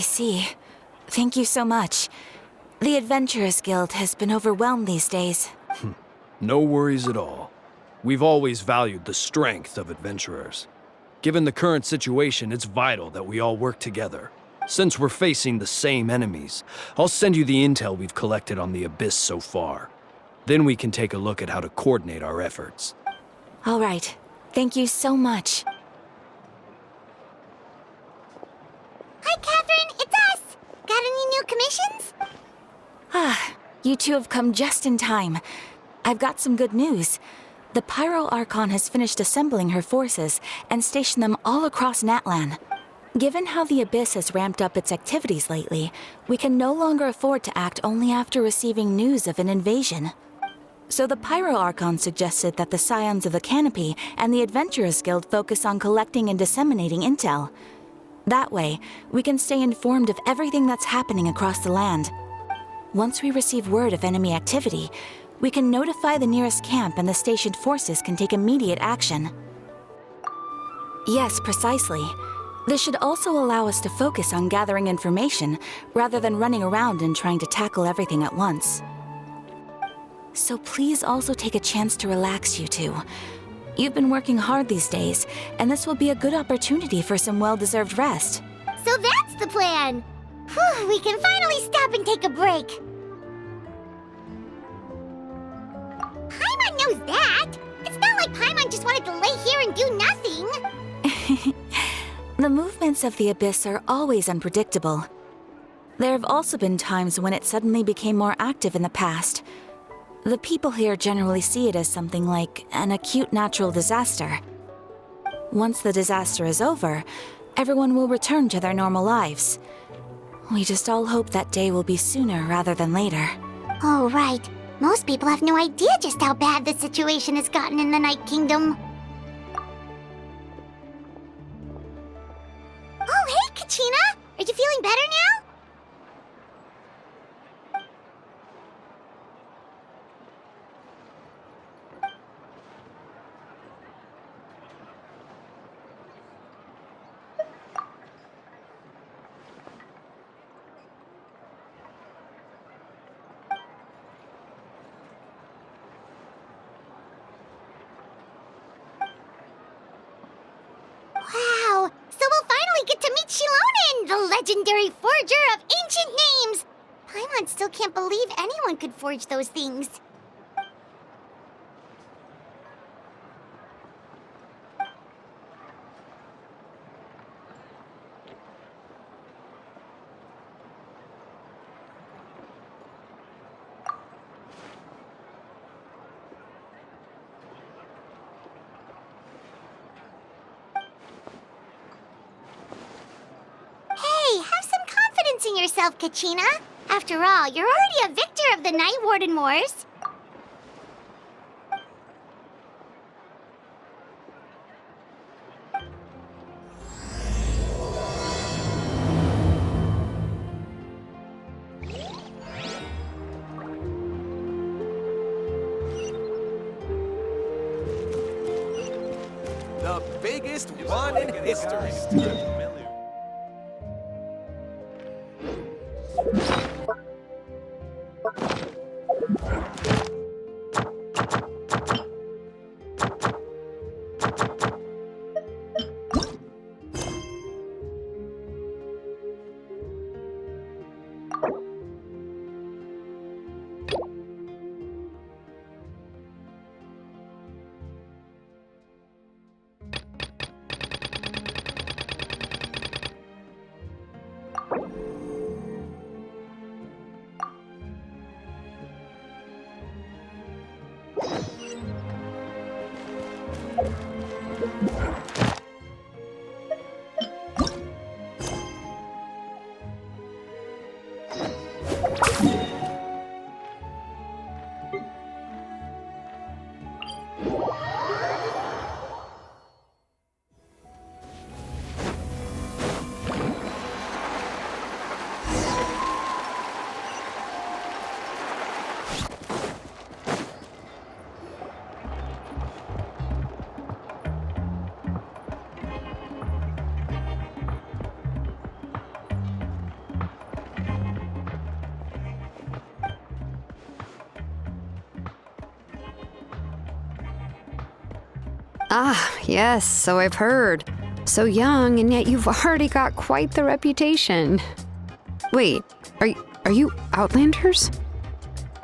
I see. Thank you so much. The Adventurers Guild has been overwhelmed these days. No worries at all. We've always valued the strength of adventurers. Given the current situation, it's vital that we all work together. Since we're facing the same enemies, I'll send you the intel we've collected on the Abyss so far. Then we can take a look at how to coordinate our efforts. All right. Thank you so much. Hi, Catherine. It's us. Got any new commissions? You two have come just in time. I've got some good news. The Pyro Archon has finished assembling her forces and stationed them all across Natlan. Given how the Abyss has ramped up its activities lately, we can no longer afford to act only after receiving news of an invasion. So the Pyro Archon suggested that the Scions of the Canopy and the Adventurers Guild focus on collecting and disseminating intel. That way, we can stay informed of everything that's happening across the land. Once we receive word of enemy activity, we can notify the nearest camp and the stationed forces can take immediate action. Yes, precisely. This should also allow us to focus on gathering information rather than running around and trying to tackle everything at once. So please also take a chance to relax, you two. You've been working hard these days, and this will be a good opportunity for some well-deserved rest. So that's the plan. Whew, we can finally stop and take a break. Paimon knows that. It's not like Paimon just wanted to lay here and do nothing. The movements of the Abyss are always unpredictable. There have also been times when it suddenly became more active in the past. The people here generally see it as something like an acute natural disaster. Once the disaster is over, everyone will return to their normal lives. We just all hope that day will be sooner rather than later. Oh, right. Most people have no idea just how bad the situation has gotten in the Night Kingdom. Oh, hey, Kachina! Are you feeling better now? Wow! So we'll finally get to meet Shilonen, the legendary forger of ancient names! Paimon still can't believe anyone could forge those things. Hey, have some confidence in yourself, Kachina. After all, you're already a victor of the Night Warden Wars. The biggest one in history. Ah, yes, so I've heard. So young, and yet you've already got quite the reputation. Wait, are you Outlanders?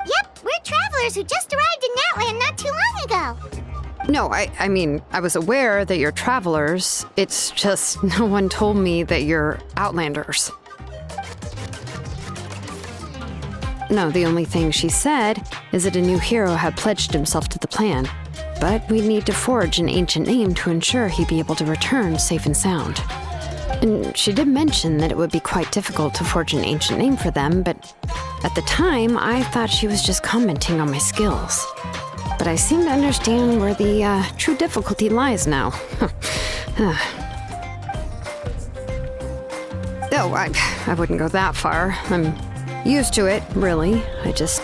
Yep, we're travelers who just arrived in Natland not too long ago. No, I mean, I was aware that you're travelers. It's just no one told me that you're Outlanders. No, the only thing she said is that a new hero had pledged himself to the plan. But we'd need to forge an ancient name to ensure he'd be able to return safe and sound. And she did mention that it would be quite difficult to forge an ancient name for them, but at the time, I thought she was just commenting on my skills. But I seem to understand where the true difficulty lies now. Oh, I wouldn't go that far. I'm used to it, really. I just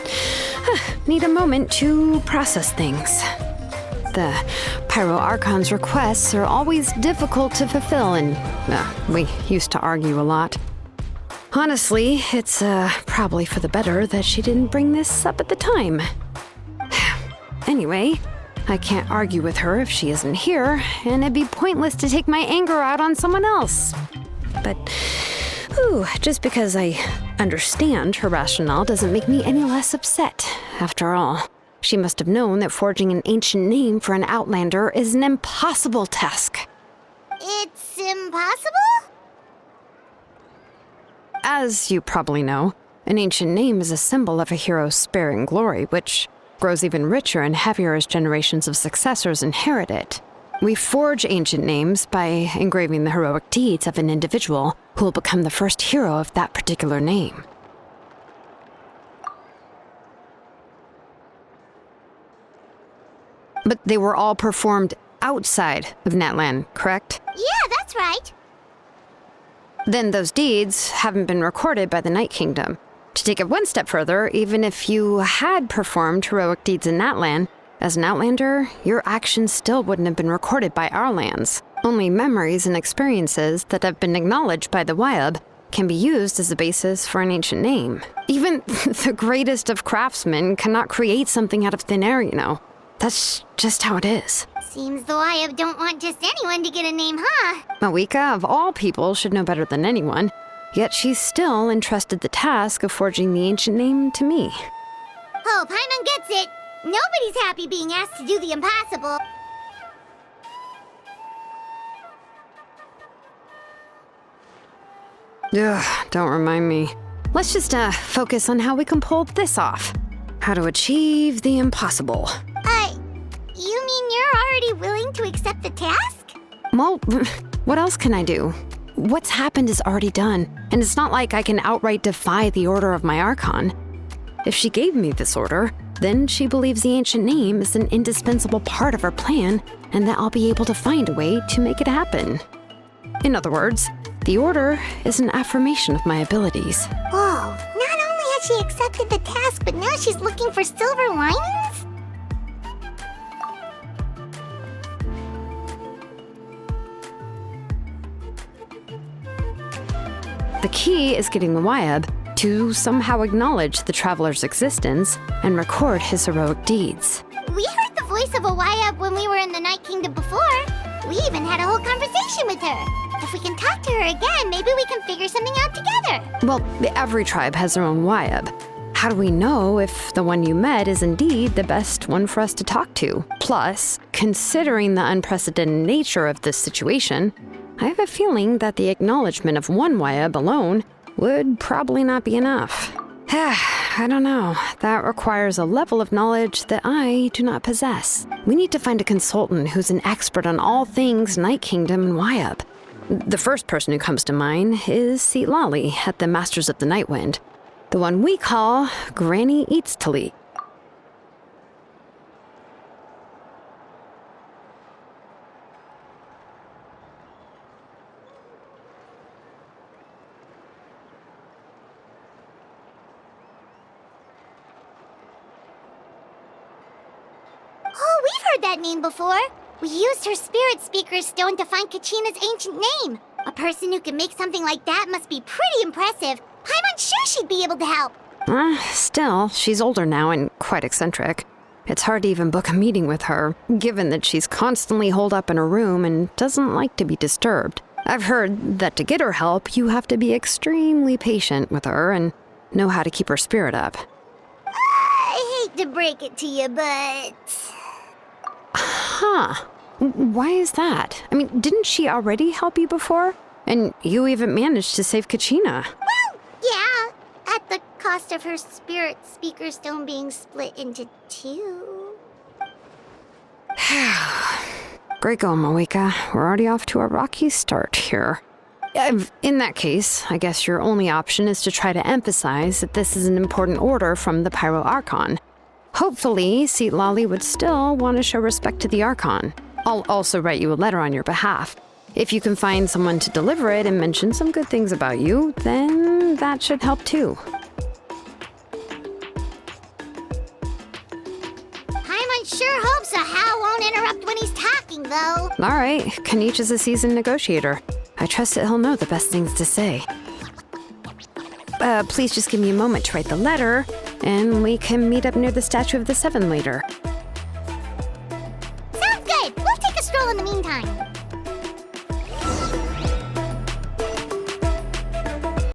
need a moment to process things. The Pyro Archon's requests are always difficult to fulfill, and we used to argue a lot. Honestly, it's probably for the better that she didn't bring this up at the time. Anyway, I can't argue with her if she isn't here, and it'd be pointless to take my anger out on someone else. But, just because I understand her rationale doesn't make me any less upset, after all. She must have known that forging an ancient name for an Outlander is an impossible task. It's impossible? As you probably know, an ancient name is a symbol of a hero's spirit and glory, which grows even richer and heavier as generations of successors inherit it. We forge ancient names by engraving the heroic deeds of an individual who will become the first hero of that particular name. But they were all performed outside of Natland, correct? Yeah, that's right. Then those deeds haven't been recorded by the Night Kingdom. To take it one step further, even if you had performed heroic deeds in Natland, as an Outlander, your actions still wouldn't have been recorded by our lands. Only memories and experiences that have been acknowledged by the Wyab can be used as a basis for an ancient name. Even the greatest of craftsmen cannot create something out of thin air, you know. That's just how it is. Seems the Wyab don't want just anyone to get a name, huh? Mawika, of all people, should know better than anyone. Yet she's still entrusted the task of forging the ancient name to me. Oh, Paimon gets it. Nobody's happy being asked to do the impossible. Ugh, don't remind me. Let's just focus on how we can pull this off. How to achieve the impossible. You mean you're already willing to accept the task? Well, what else can I do? What's happened is already done, and it's not like I can outright defy the order of my Archon. If she gave me this order, then she believes the ancient name is an indispensable part of her plan, and that I'll be able to find a way to make it happen. In other words, the order is an affirmation of my abilities. Whoa, not only has she accepted the task, but now she's looking for silver linings? The key is getting the Wyab to somehow acknowledge the traveler's existence and record his heroic deeds. We heard the voice of a Wyab when we were in the Night Kingdom before. We even had a whole conversation with her. If we can talk to her again, maybe we can figure something out together. Well, every tribe has their own Wyab. How do we know if the one you met is indeed the best one for us to talk to? Plus, considering the unprecedented nature of this situation, I have a feeling that the acknowledgement of one Wyab alone would probably not be enough. I don't know. That requires a level of knowledge that I do not possess. We need to find a consultant who's an expert on all things Night Kingdom and Wyab. The first person who comes to mind is Seatlali at the Masters of the Nightwind, the one we call Granny Eatstali. Oh, we've heard that name before. We used her Spirit Speaker's stone to find Kachina's ancient name. A person who can make something like that must be pretty impressive. I'm unsure she'd be able to help. Still, she's older now and quite eccentric. It's hard to even book a meeting with her, given that she's constantly holed up in her room and doesn't like to be disturbed. I've heard that to get her help, you have to be extremely patient with her and know how to keep her spirit up. I hate to break it to you, but... Huh. Why is that? I mean, didn't she already help you before? And you even managed to save Kachina. Well, yeah, at the cost of her spirit speaker stone being split into 2. Great going, Moeka. We're already off to a rocky start here. In that case, I guess your only option is to try to emphasize that this is an important order from the Pyro Archon. Hopefully, Seat Lolly would still want to show respect to the Archon. I'll also write you a letter on your behalf. If you can find someone to deliver it and mention some good things about you, then that should help too. Paimon sure hopes a Hal won't interrupt when he's talking, though. All right, Kaniche is a seasoned negotiator. I trust that he'll know the best things to say. Please just give me a moment to write the letter, and we can meet up near the Statue of the Seven later. Sounds good. We'll take a stroll in the meantime.